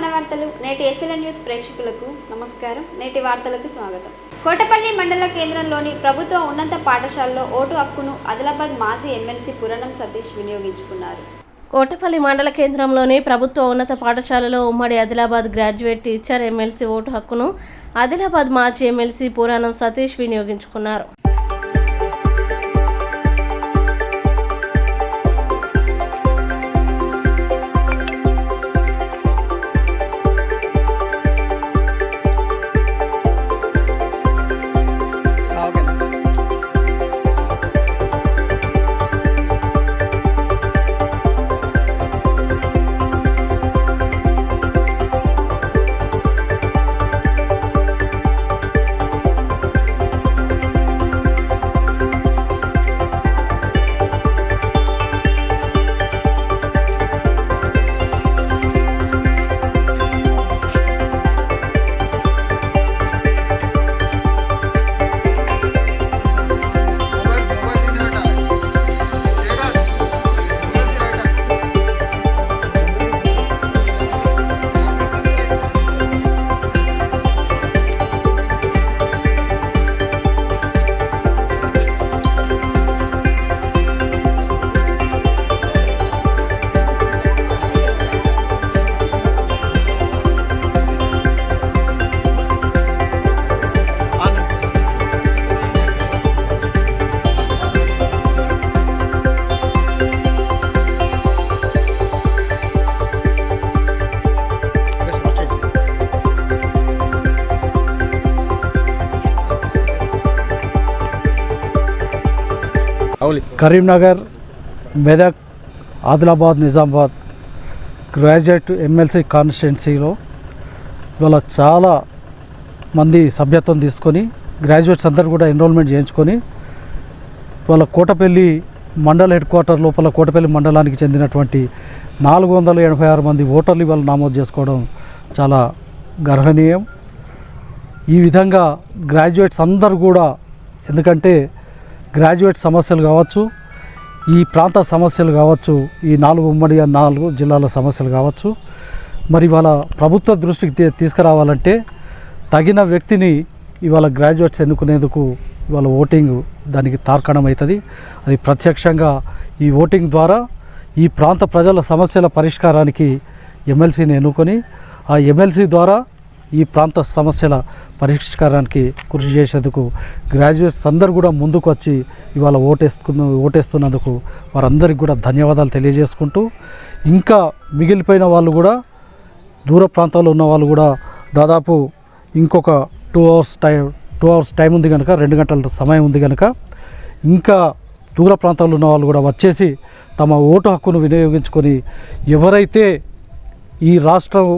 వార్తలు నేటి SLN news ప్రేక్షకులకు నమస్కారం. నేటి వార్తలకు స్వాగతం. కోటపల్లి మండల కేంద్రంలోని ప్రభుత్వ ఉన్నత పాఠశాలలో ఓటు హక్కును ఆదిలాబాద్ మాజీ ఎమ్మెల్సీ పురాణం సతీష్ వినియోగించుకున్నారు. కోటపల్లి మండల కేంద్రంలోని ప్రభుత్వ ఉన్నత పాఠశాలలో ఉమ్మడి Adilabad graduate teacher MLC vote హక్కును ఆదిలాబాద్ మాజీ ఎమ్మెల్సీ పురాణం సతీష్ వినియోగించుకున్నారు. కరీంనగర్, మెదక్, ఆదిలాబాద్, నిజామాబాద్ గ్రాడ్యుయేట్ ఎమ్మెల్సీ కాన్స్టిట్యున్సీలో ఇవాళ చాలా మంది సభ్యత్వం తీసుకొని గ్రాడ్యుయేట్స్ అందరూ కూడా ఎన్రోల్మెంట్ చేయించుకొని వాళ్ళ కోటపల్లి మండల హెడ్ క్వార్టర్ లోపల కోటపల్లి మండలానికి చెందినటువంటి 486 మంది ఓటర్లు ఇవాళ నమోదు చేసుకోవడం చాలా గర్హనీయం. ఈ విధంగా గ్రాడ్యుయేట్స్ అందరూ కూడా, ఎందుకంటే గ్రాడ్యుయేట్ సమస్యలు కావచ్చు, ఈ ప్రాంత సమస్యలు కావచ్చు, ఈ 4 జిల్లాల సమస్యలు కావచ్చు, మరి ఇవాళ ప్రభుత్వ దృష్టికి తీసుకురావాలంటే తగిన వ్యక్తిని ఇవాళ గ్రాడ్యుయేట్స్ ఎన్నుకునేందుకు ఇవాళ ఓటింగ్ దానికి తార్కాణం అవుతుంది. అది ప్రత్యక్షంగా ఈ ఓటింగ్ ద్వారా ఈ ప్రాంత ప్రజల సమస్యల పరిష్కారానికి ఎమ్మెల్సీని ఎన్నుకొని ఆ ఎమ్మెల్సీ ద్వారా ఈ ప్రాంత సమస్యల పరిష్కారానికి కృషి చేసేందుకు గ్రాడ్యుయేట్స్ అందరూ కూడా ముందుకు వచ్చి ఇవాళ ఓటేస్తున్నందుకు వారందరికీ కూడా ధన్యవాదాలు తెలియజేసుకుంటూ, ఇంకా మిగిలిపోయిన వాళ్ళు కూడా దూర ప్రాంతాల్లో ఉన్న వాళ్ళు కూడా దాదాపు ఇంకొక 2 అవర్స్ టైం ఉంది కనుక, 2 గంటల సమయం ఉంది కనుక ఇంకా దూర ప్రాంతాల్లో ఉన్న వాళ్ళు కూడా వచ్చేసి తమ ఓటు హక్కును వినియోగించుకొని ఎవరైతే ఈ రాష్ట్రం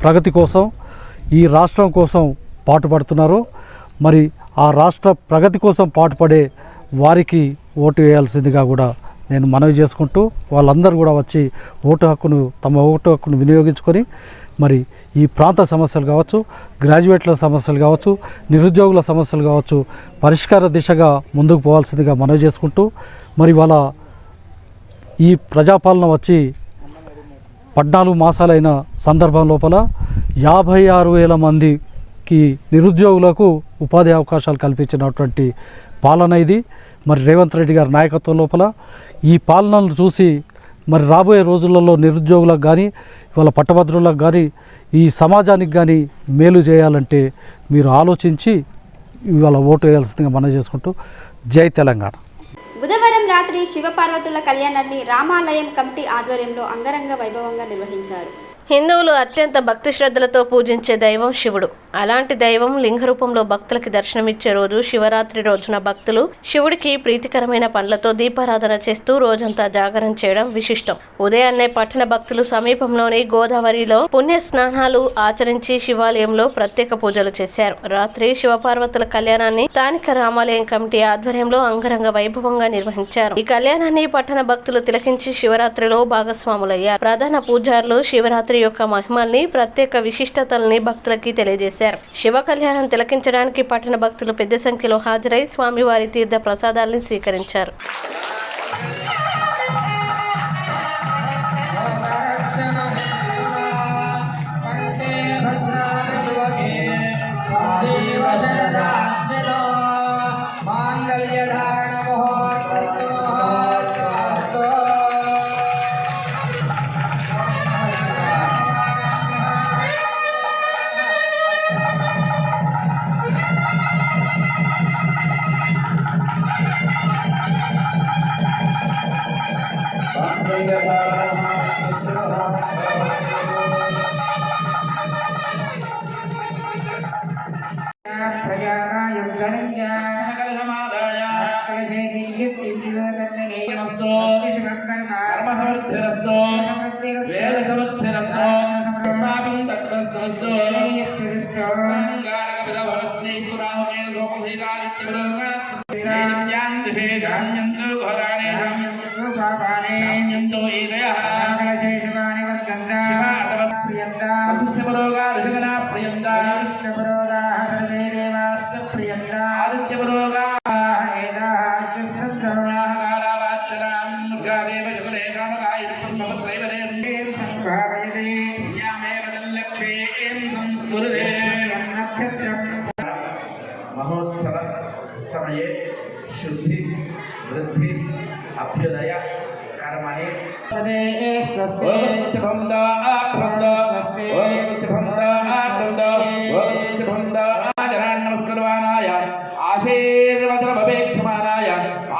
ప్రగతి కోసం, ఈ రాష్ట్రం కోసం పాటుపడుతున్నారో, మరి ఆ రాష్ట్ర ప్రగతి కోసం పాటుపడే వారికి ఓటు వేయాల్సిందిగా కూడా నేను మనవి చేసుకుంటూ, వాళ్ళందరూ కూడా వచ్చి తమ ఓటు హక్కును వినియోగించుకొని మరి ఈ ప్రాంత సమస్యలు కావచ్చు, గ్రాడ్యుయేట్ల సమస్యలు కావచ్చు, నిరుద్యోగుల సమస్యలు కావచ్చు పరిష్కార దిశగా ముందుకు పోవాల్సిందిగా మనవి చేసుకుంటూ, మరి వాళ్ళ ఈ ప్రజాపాలన వచ్చి 14 మాసాలైన సందర్భం లోపల 56,000 మందికి నిరుద్యోగులకు ఉపాధి అవకాశాలు కల్పించినటువంటి పాలన ఇది. మరి రేవంత్ రెడ్డి గారి నాయకత్వం లోపల ఈ పాలనను చూసి మరి రాబోయే రోజులలో నిరుద్యోగులకు కానీ, ఇవాళ పట్టభద్రులకు కానీ, ఈ సమాజానికి కానీ మేలు చేయాలంటే మీరు ఆలోచించి ఇవాళ ఓటు వేయాల్సిందిగా మనం చేసుకుంటూ జై తెలంగాణ. బుధవారం రాత్రి శివపార్వతుల కళ్యాణాన్ని రామాలయం కమిటీ ఆధ్వర్యంలో అంగరంగ వైభవంగా నిర్వహించారు. హిందువులు అత్యంత భక్తి శ్రద్ధలతో పూజించే దైవం శివుడు. అలాంటి దైవం లింగ రూపంలో భక్తులకి దర్శనమిచ్చే రోజు శివరాత్రి రోజున భక్తులు శివుడికి ప్రీతికరమైన పండ్లతో దీపారాధన చేస్తూ రోజంతా జాగరణ చేయడం విశిష్టం. ఉదయాన్నే పట్టణ భక్తులు సమీపంలోని గోదావరిలో పుణ్య స్నానాలు ఆచరించి శివాలయంలో ప్రత్యేక పూజలు చేశారు. రాత్రి శివపార్వతుల కళ్యాణాన్ని స్థానిక రామాలయం కమిటీ ఆధ్వర్యంలో అంగరంగ వైభవంగా నిర్వహించారు. ఈ కళ్యాణాన్ని పట్టణ భక్తులు తిలకించి శివరాత్రిలో భాగస్వాములయ్యారు. ప్రధాన పూజారులు శివరాత్రి యొక్క మహిమల్ని, ప్రత్యేక విశిష్టతల్ని భక్తులకి తెలియజేశారు. శివ కళ్యాణం తిలకించడానికి పట్టణ భక్తులు పెద్ద సంఖ్యలో హాజరై స్వామివారి తీర్థ ప్రసాదాలను స్వీకరించారు. आशिष्यपरोगा ऋषगना प्रियंदा आशिष्यपरोगा सर्वे देवास्य प्रियंदा आदित्यपरोगा एदाशिष्यसर्वा कालावाचरां गादेव जगने कामकाय ब्रह्मपत्रैवरे संभावयते यामेव तल्लक्ष्यें संस्कुरुते नक्षत्रं महोत्सव समये शुद्धि वृद्धि अभ्युदय कर्मणि स्वस्ति भवन्तो स्वस्ति नमस्कुर्वाणाय आशीर्वचन भवेक्षमाणाय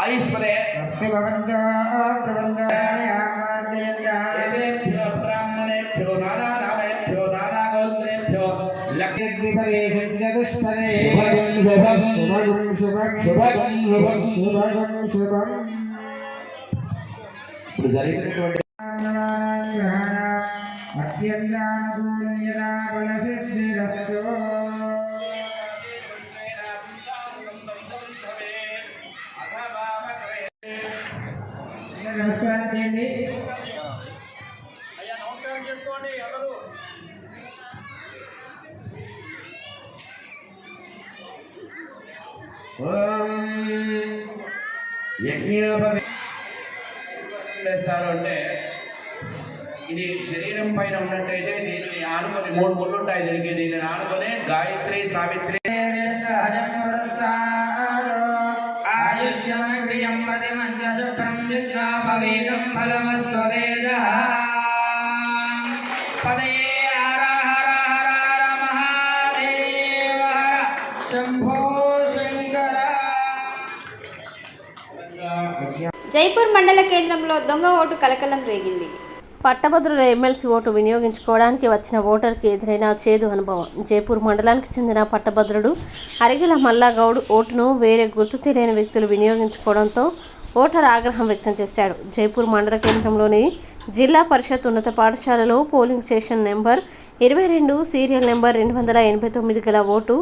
आयुष्मते स्वस्ति भवन्तो एतेभ्यो ब्राह्मणेभ्यो नानानामेभ्यो नानागोत्रेभ्यो शुभम् ఇప్పుడు జరిగినటువంటి నమస్కారం చేయండి. అయ్యా నమస్కారం చేసుకోండి అందరూ. చేస్తారు అంటే ఇది శరీరం పైన ఉన్నట్టయితే దీనిని ఆనుకొని 3 ముళ్ళు ఉంటాయి. దీనిని ఆనుకొని గాయత్రి సావిత్రి జైపూర్ మండల కేంద్రంలో దొంగ ఓటు కలకలం రేగింది. పట్టభద్రుల ఎమ్మెల్సీ ఓటు వినియోగించుకోవడానికి వచ్చిన ఓటర్కి ఎదురైన చేదు అనుభవం. జైపూర్ మండలానికి చెందిన పట్టభద్రుడు అరిగిల మల్లాగౌడ్ ఓటును వేరే గుర్తు తెలియని వ్యక్తులు వినియోగించుకోవడంతో ఓటర్ ఆగ్రహం వ్యక్తం చేశాడు. జైపూర్ మండల కేంద్రంలోని జిల్లా పరిషత్ ఉన్నత పాఠశాలలో polling station number 22 serial number 289 గల ఓటు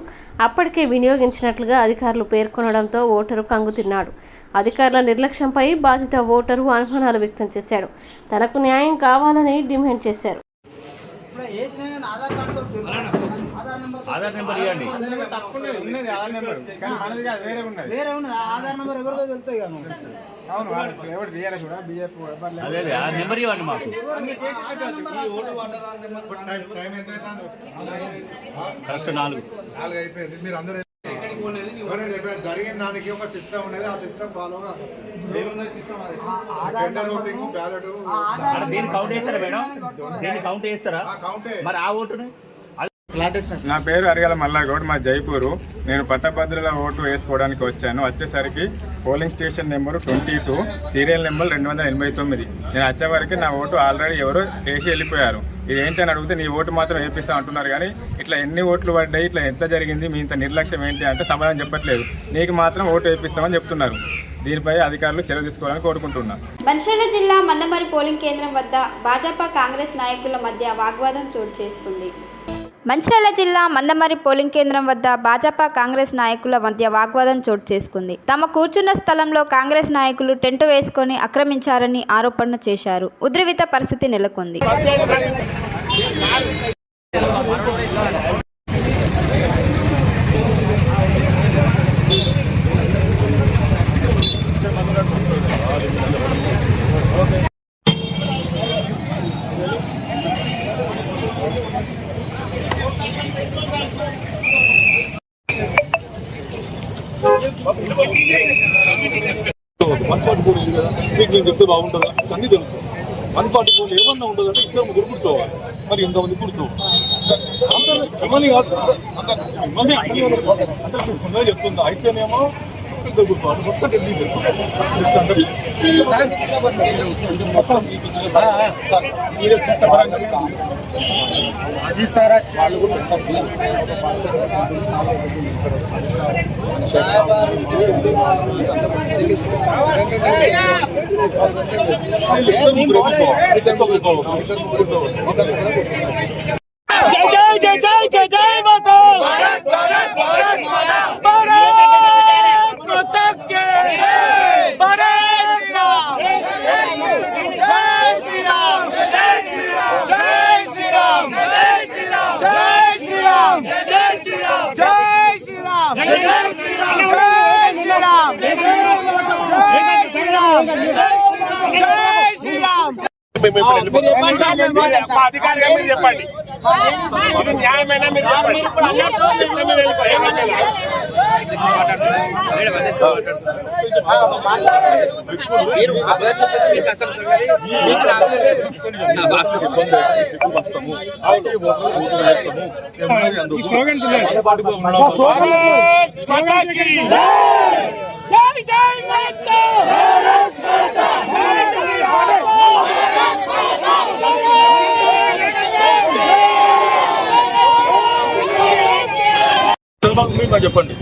అప్పటికే వినియోగించినట్లుగా అధికారులు పేర్కొనడంతో ఓటరు కంగుతిన్నాడు. అధికారుల నిర్లక్ష్యంపై బాధిత ఓటరు అనుమానాలు వ్యక్తం చేశాడు. తనకు న్యాయం కావాలని డిమాండ్ చేశారు. ఆధార్ నెంబర్ ఇవ్వండి. అదే ఆ నెంబర్ ఇవ్వండి మాకు. కరెక్ట్ 4 అయిపోయింది. మీరు అందరూ జరిగిన దానికి ఒక సిస్టమ్ ఉండేది. ఆ సిస్టమ్ ఫాలోగా దీన్ని కౌంట్ చేస్తారా మేడం? దీన్ని కౌంట్ చేస్తారా? మరి ఆ ఓటుని నా పేరు అరిగల మల్లాగౌడ్, మా జైపూరు. నేను పట్టభద్రుల ఓటు వేసుకోవడానికి వచ్చాను. వచ్చేసరికి polling station number 22 serial number 289. నేను వచ్చేవరకు నా ఓటు ఆల్రెడీ ఎవరో వేసి వెళ్ళిపోయారు. ఇది ఏంటి అని అడిగితే నీ ఓటు మాత్రం వేపిస్తా అంటున్నారు, కానీ ఇట్లా ఎన్ని ఓట్లు పడ్డాయి, ఇట్లా ఎంత జరిగింది, మీ ఇంత నిర్లక్ష్యం ఏంటి అంటే సమాధానం చెప్పట్లేదు. నీకు మాత్రం ఓటు వేపిస్తామని చెప్తున్నారు. దీనిపై అధికారులు చర్య తీసుకోవాలని కోరుకుంటున్నాను. మంచిర్యాల జిల్లా మందమరి పోలింగ్ కేంద్రం వద్ద భాజపా కాంగ్రెస్ నాయకుల మధ్య వాగ్వాదం చోటు చేసుకుంది. మంచిర్యాల జిల్లా మందమరి పోలింగ్ కేంద్రం వద్ద భాజపా కాంగ్రెస్ నాయకుల మధ్య వాగ్వాదం చోటు చేసుకుంది. తమ కూర్చున్న స్థలంలో కాంగ్రెస్ నాయకులు టెంటు వేసుకొని ఆక్రమించారని ఆరోపణ చేశారు. ఉద్రిక్త పరిస్థితి నెలకొంది. మీకు నేను చెప్తే బాగుంటుందా? అన్నీ తెలుసు. 144 ఏమన్నా ఉంటుందంటే ఇక్కడ ముగ్గురు కూర్చోవాలి. మరి ఇంతమంది కూర్చోవాలి మిమ్మల్ని కాదు, మిమ్మల్ని చెప్తుందా? అయితేనేమో ఇద్దరు కూర్చోవాలి. మొత్తం మీరు చట్టపరంగా అది సార్ వాళ్ళు కూడా జై జై జై జై మాతా భారత్ భారత్ భారత్ మాతా భారత్ మాతా కే భారత్ శ్రీరామ్ జై శ్రీరామ్ జై శ్రీరామ్ జై శ్రీరామ్ జై శ్రీరామ్ అధికారిగా మీరు చెప్పండి, ఇది న్యాయమైన మీరు చెప్పండి. చెప్పండి,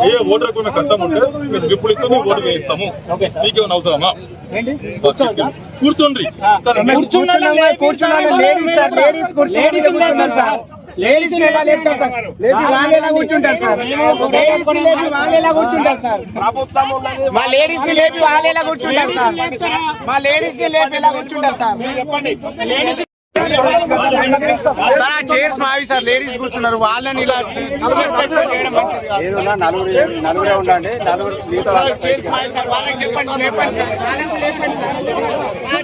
ఏ ఓటర్కు కష్టం ఉంటే మీరు స్లిప్పులు ఇస్తే మేము ఓటు వేయిస్తాము. మీకేమైనా అవసరమా? కూర్చోండి. లేడీస్ వాళ్ళేలా కూర్చుంటారు సార్, మా లేడీస్ ని లేపి వాళ్ళేలా కూర్చుంటారు సార్, మా లేడీస్ ని లేపి ఎలా కూర్చుంటారు సార్? సార్ చైర్స్ మావి సార్, లేడీస్ కూర్చున్నారు, వాళ్ళని ఇలా చేయడం మంచిది కాదు. నలుగురే ఉండండి, చైర్స్ మావి సార్, వాళ్ళకి చెప్పండి, లేపండి సార్, వాళ్ళకి లేపండి సార్.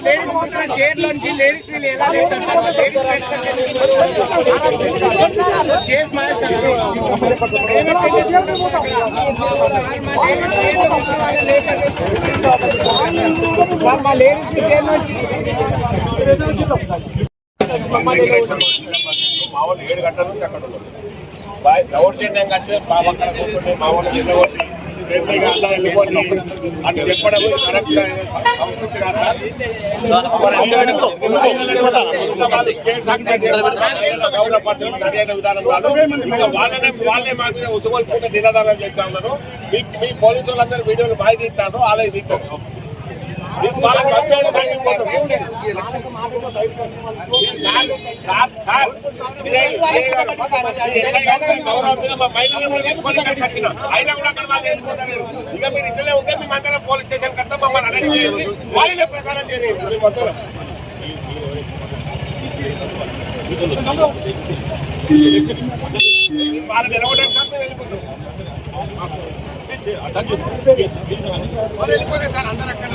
లేడీస్ కూర్చున్న చైర్ లోంచి లేడీస్ ని లేదా లేపుతారు సార్, లేడీస్ చైర్స్ మావి సార్. మా లేడీస్ ని చైర్ నుంచి మా వాళ్ళు 7 గంటల నుంచి అక్కడ దౌర్జన్యంగా వచ్చి బాబు అక్కడ కూర్చొని మా వాళ్ళు వెళ్ళిపోయి అని చెప్పడం కరెక్ట్ సంస్కృతి కాదు సార్. గౌరవ పద్ధతులు సరైన విధానం కాదు. ఇంకా వాళ్ళే మాకు ఉసుగొల్పుకుంటే నినాదాలు చేస్తా ఉన్నారు. మీ పోలీసు వాళ్ళందరూ వీడియోలు బాగా తీస్తారు, అలాగే తీస్తారు. అయినా కూడా అక్కడ వాళ్ళు వెళ్ళిపోతారు. ఇక మీరు ఇట్లనే ఉంటే మేమందరం పోలీస్ స్టేషన్ కట్టా మమ్మల్ని అరెస్ట్ చేయండి, వాళ్ళే ప్రకారం చేయండి. వాళ్ళు నిలబడ్డారు సార్, మేము వెళ్ళిపోతాం. వెళ్ళిపోతే సార్ అందరూ అక్కడ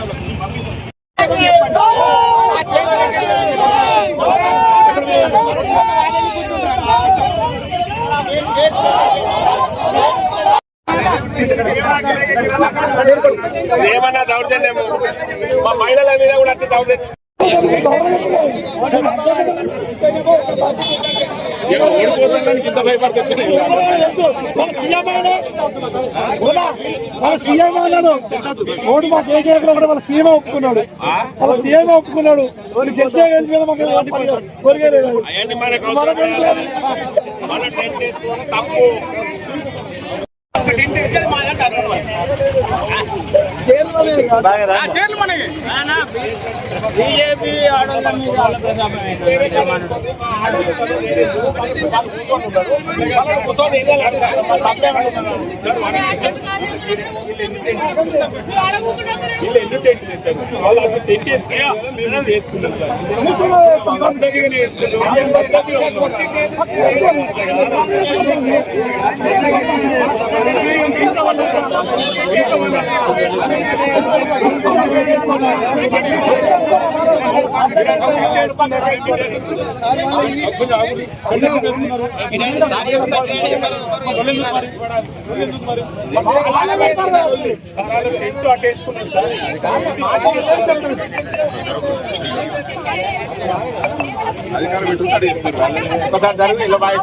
ఏమన్నా దౌర్జన్యము మా మహిళల మీద కూడా అంత దౌర్జన్యం. ఓడిపోతానికి ఇంత భయపడుతుంది. వాళ్ళ సీఎం అన్నాడు, ఓటు మా కేసీఆర్ కూడా వాళ్ళ సీఎం ఒప్పుకున్నాడు, వాళ్ళ సీఎం ఒప్పుకున్నాడు. గెలిచే గెలిచి మీద మాకు కోరికలేదు. అవన్నీ మనకు తప్పు. బీజేపీ ఆడోళ్ళ మీద ఒకసారి జరిగి ఇలా బాగా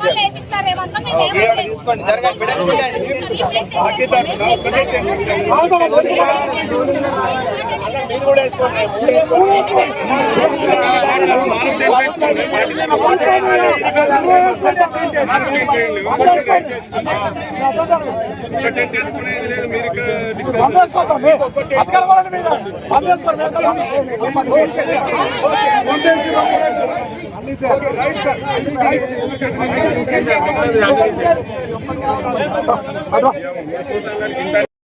తీసుకోండి, జరగండి. మీరు కూడా వేసుకోండి.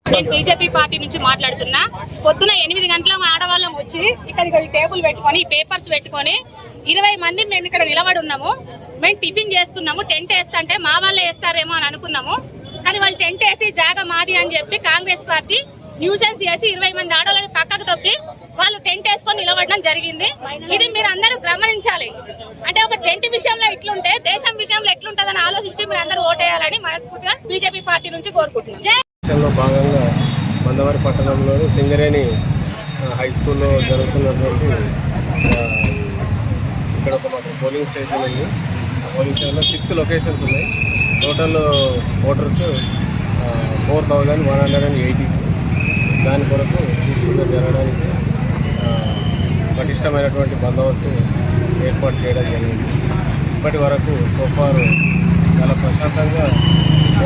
నేను బీజేపీ పార్టీ నుంచి మాట్లాడుతున్నా. పొద్దున 8 గంటల ఆడవాళ్ళం వచ్చి ఇక్కడ టేబుల్ పెట్టుకొని పేపర్స్ పెట్టుకొని 20 మంది మేము ఇక్కడ నిలబడి ఉన్నాము. మేము టిఫిన్ చేస్తున్నాము. టెంట్ వేస్తుంటే మా వాళ్ళే వేస్తారేమో అని అనుకున్నాము. కానీ వాళ్ళు టెంట్ వేసి జాగా మాది అని చెప్పి కాంగ్రెస్ పార్టీ న్యూసెన్స్ చేసి 20 మంది ఆడవాళ్ళని పక్కకు తొక్కి వాళ్ళు టెంట్ వేసుకొని నిలబడడం జరిగింది. ఇది మీరు అందరూ గమనించాలి. అంటే ఒక టెంట్ విషయంలో ఇట్లుంటే దేశం విషయంలో ఎట్లుంటదని ఆలోచించి మీరు అందరూ ఓటేయాలని మనస్ఫూర్తిగా బీజేపీ పార్టీ నుంచి కోరుకుంటున్నాం. భాగంగా మందవరం పట్టణంలోని సింగరేణి హై స్కూల్లో జరుగుతున్నటువంటి ఇక్కడ ఒక పోలింగ్ స్టేషన్ ఉంది. పోలింగ్ స్టేషన్లో 6 లొకేషన్స్ ఉన్నాయి. Total voters 4180. దాని కొరకు పీస్ఫుల్గా జరగడానికి పటిష్టమైనటువంటి బందోబస్తు ఏర్పాటు చేయడం జరిగింది. ఇప్పటి వరకు సోఫారు చాలా ప్రశాంతంగా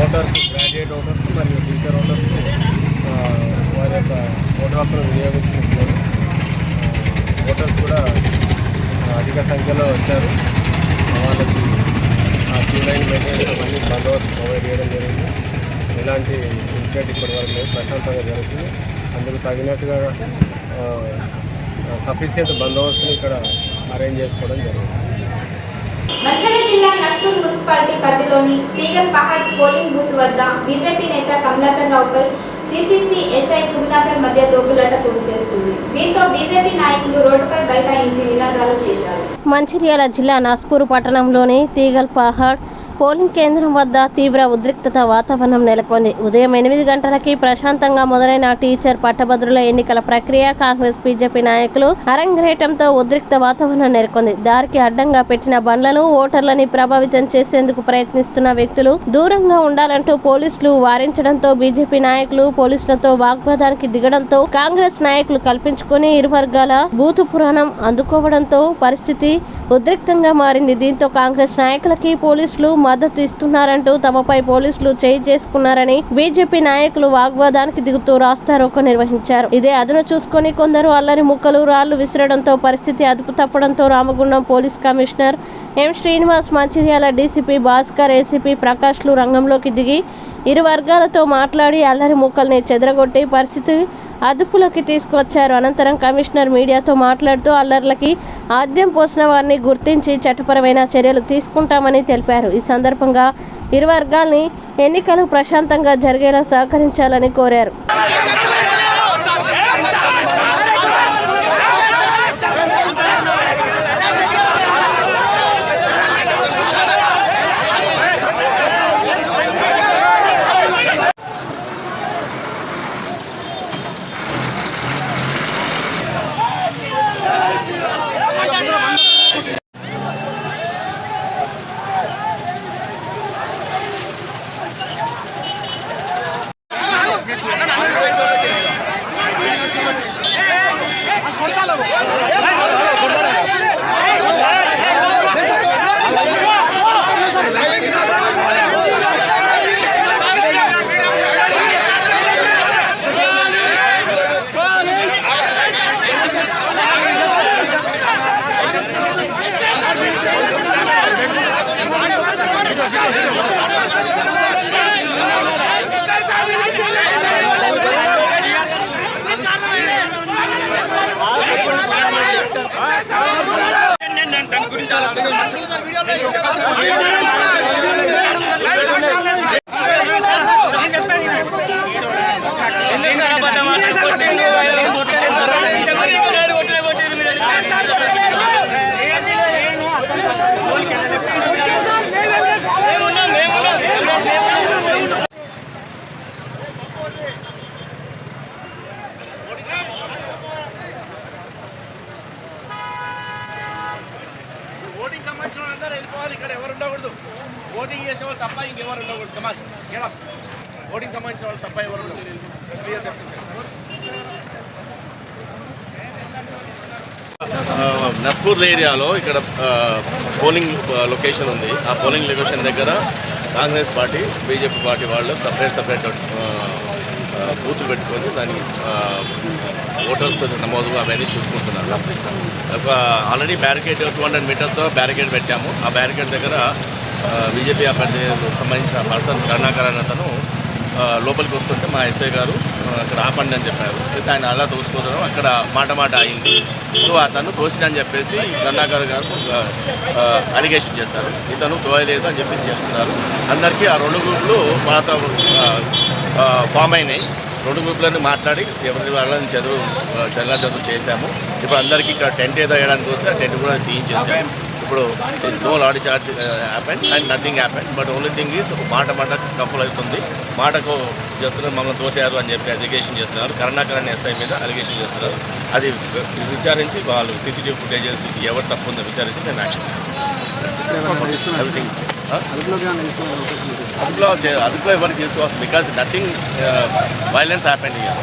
ఓటర్స్, గ్రాడ్యుయేట్ ఓటర్స్ మరియు టీచర్ ఓటర్స్ వారి యొక్క ఓటు హక్కును వినియోగించుకుంటున్నారు. ఓటర్స్ కూడా అధిక సంఖ్యలో వచ్చారు. వాళ్ళకి క్యూ లైన్ మెయింటెనెన్స్ అవన్నీ బందోబస్తు ప్రొవైడ్ చేయడం జరిగింది. ఎలాంటి ఇన్సిడెంట్ ఇప్పటి వరకు లేదు, ప్రశాంతంగా జరుగుతుంది. అందుకు తగినట్టుగా సఫిషియెంట్ బందోబస్తుని ఇక్కడ అరేంజ్ చేసుకోవడం జరిగింది. మంచిర్యాల జిల్లా నస్పూర్ మున్సిపాలిటీ పరిధిలోని తీగల్ పహాడ్ పోలింగ్ బూత్ వద్ద బీజేపీ నేత కమలాకర్ రావుపై సిసిసి ఎస్ఐ సుగుణాకర్ మధ్య తోపులాట చోటు చేసుకుంది. దీంతో బీజేపీ నాయకులు రోడ్డుపై బైఠాయించి నినాదాలు చేశారు. మంచిర్యాల జిల్లా నస్పూర్ పట్టణంలోని తీగల్ పహాడ్ పోలింగ్ కేంద్రం వద్ద తీవ్ర ఉద్రిక్తత వాతావరణం నెలకొంది. ఉదయం 8 గంటలకి ప్రశాంతంగా మొదలైన టీచర్ పట్టభద్రుల ఎన్నికల ప్రక్రియ కాంగ్రెస్ బీజేపీ నాయకులు అరంగేయటంతో ఉద్రిక్త వాతావరణం నెలకొంది. దారికి అడ్డంగా పెట్టిన బండ్లను ఓటర్లని ప్రభావితం చేసేందుకు ప్రయత్నిస్తున్న వ్యక్తులు దూరంగా ఉండాలంటూ పోలీసులు వారించడంతో బీజేపీ నాయకులు పోలీసులతో వాగ్వాదానికి దిగడంతో కాంగ్రెస్ నాయకులు కల్పించుకుని ఇరు వర్గాల బూతు పురాణం అందుకోవడంతో పరిస్థితి ఉద్రిక్తంగా మారింది. దీంతో కాంగ్రెస్ నాయకులకి పోలీసులు మద్దతు ఇస్తున్నారంటూ తమపై పోలీసులు చేయి చేసుకున్నారని బీజేపీ నాయకులు వాగ్వాదానికి దిగుతూ రాస్తారోకో నిర్వహించారు. ఇదే అదును చూసుకొని కొందరు అల్లరి ముక్కలు రాళ్లు విసిరడంతో పరిస్థితి అదుపు తప్పడంతో Ramagundam police commissioner M Srinivas, Mancherial DCP Bhaskar, ACP ప్రకాష్లు రంగంలోకి దిగి ఇరు వర్గాలతో మాట్లాడి అల్లరి ముక్కల్ని చెదరగొట్టి పరిస్థితి అదుపులోకి తీసుకువచ్చారు. అనంతరం కమిషనర్ మీడియాతో మాట్లాడుతూ అల్లర్లకి ఆద్యం పోసిన వారిని గుర్తించి చట్టపరమైన చర్యలు తీసుకుంటామని తెలిపారు. ఈ సందర్భంగా ఇరు వర్గాల్ని ఎన్నికలు ప్రశాంతంగా జరిగేలా సహకరించాలని కోరారు. ఓటింగ్ సంబంధించిన అందరూ వెళ్ళిపోవాలి. ఇక్కడ ఎవరు ఉండకూడదు. ఓటింగ్ చేసే వాళ్ళు తప్ప ఇంకెవరు ఉండకూడదు. ఓటింగ్ సంబంధించిన వాళ్ళు తప్ప ఎవరు ఉండకూడదు. నస్పూర్ ఏరియాలో ఇక్కడ పోలింగ్ లొకేషన్ ఉంది. ఆ పోలింగ్ లొకేషన్ దగ్గర కాంగ్రెస్ పార్టీ, బీజేపీ పార్టీ వాళ్ళు సపరేట్ బూతులు పెట్టుకొని దానికి ఓటర్స్ నమోదు అవన్నీ చూసుకుంటున్నారు. ఆల్రెడీ బ్యారికేడ్ 200 మీటర్స్తో బ్యారికేడ్ పెట్టాము. ఆ బ్యారికేడ్ దగ్గర బీజేపీ అభ్యర్థి సంబంధించిన పర్సన్ కరుణాకర్ అతను లోపలికి వస్తుంటే మా ఎస్ఐ గారు అక్కడ ఆపండి అని చెప్పారు. అయితే ఆయన అలా తోసుకోవడం అక్కడ మాట అయింది. సో అతను తోసినని చెప్పేసి కరుణాకర్ గారు అలిగేషన్ చేస్తారు. ఇతను తోయలేదు అని చెప్పేసి చెప్తున్నారు. అందరికీ ఆ 2 గ్రూపులు మాతో ఫామ్ అయినాయి. 2 గ్రూపులను మాట్లాడి ఎవరి వాళ్ళని చదువు చేశాము. ఇప్పుడు అందరికీ ఇక్కడ టెంట్ ఏదో వేయడానికి వస్తే ఆ టెంట్ కూడా తీయించేసాము. ఇప్పుడు no lathi charge happen and nothing happen. But only thing is మాటకు స్కఫల్ అవుతుంది. మాటకు చెప్తున్నారు మమ్మల్ని తోసారు అని చెప్పి అలిగేషన్ చేస్తున్నారు. కరుణాకర్ అనే ఎస్ఐ మీద అలిగేషన్ చేస్తున్నారు. అది విచారించి వాళ్ళు సీసీటీవీ ఫుటేజెస్ చూసి ఎవరు తప్పు ఉందో విచారించి మేము యాక్షన్ తీసుకుంటాం. ఎవ్రీథింగ్ అదుపులో ఎవరికి తీసుకోవాలి because nothing violence happen year.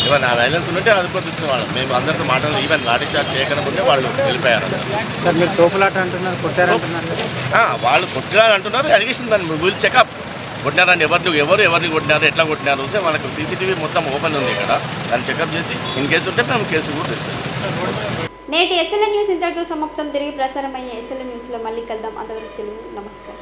Even ఆ వైలెన్స్ ఉంటే అదుపులో తీసుకునేవాళ్ళం. మేము అందరితో మాటలు ఈవెన్ లాఠీ చార్జ్ చేయకముందే వాళ్ళు వెళ్ళిపోయారు. వాళ్ళు కొట్టారు అంటున్నారు. అలిగేషన్ దాన్ని విల్ చెకప్. కొట్టినారని ఎవరిని కొట్టినారు, ఎట్లా కొట్టినారు అంటే మనకు సీసీటీవీ మొత్తం ఓపెన్ ఉంది ఇక్కడ. దాన్ని చెకప్ చేసి ఇన్ కేసు ఉంటే మేము కేసు కూడా రిజిస్టర్. నేటి ఎస్ఎల్ఎన్ న్యూస్ ఇంతటితో సమాప్తం. తిరిగి ప్రసారమయ్యే ఎస్ఎల్ఎన్ న్యూస్లో మళ్ళీ కలుద్దాం. అంతవరకు సెలవు. నమస్కారం.